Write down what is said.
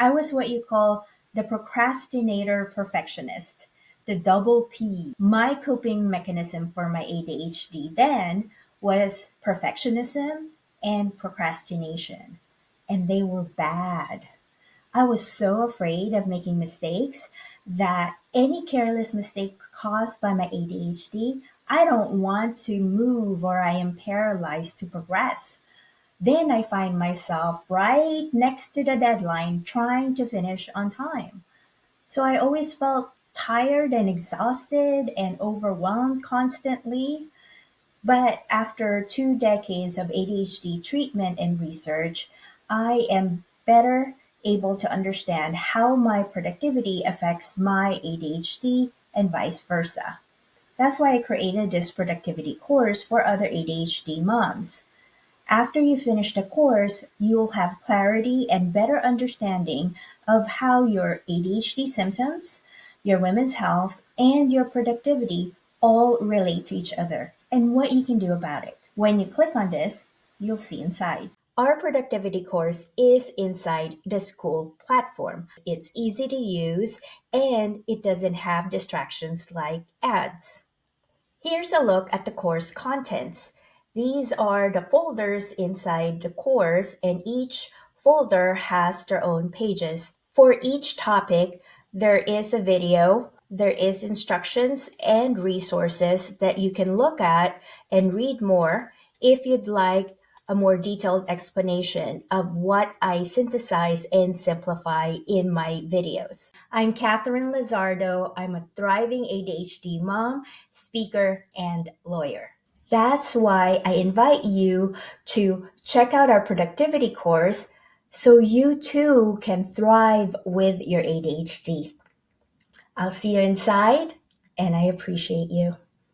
I was what you call the procrastinator perfectionist, the double P. My coping mechanism for my ADHD then was perfectionism and procrastination, and they were bad. I was so afraid of making mistakes that any careless mistake caused by my ADHD, I don't want to move or I am paralyzed to progress. Then I find myself right next to the deadline trying to finish on time. So I always felt tired and exhausted and overwhelmed constantly. But after 2 decades of ADHD treatment and research, I am better able to understand how my productivity affects my ADHD and vice versa. That's why I created this productivity course for other ADHD moms. After you finish the course, you'll have clarity and better understanding of how your ADHD symptoms, your women's health, and your productivity all relate to each other and what you can do about it. When you click on this, you'll see inside. Our productivity course is inside the school platform. It's easy to use and it doesn't have distractions like ads. Here's a look at the course contents. These are the folders inside the course, and each folder has their own pages. For each topic, there is a video, there is instructions and resources that you can look at and read more if you'd like a more detailed explanation of what I synthesize and simplify in my videos. I'm Catherine Lizardo. I'm a thriving ADHD mom, speaker, and lawyer. That's why I invite you to check out our productivity course so you too can thrive with your ADHD. I'll see you inside, and I appreciate you.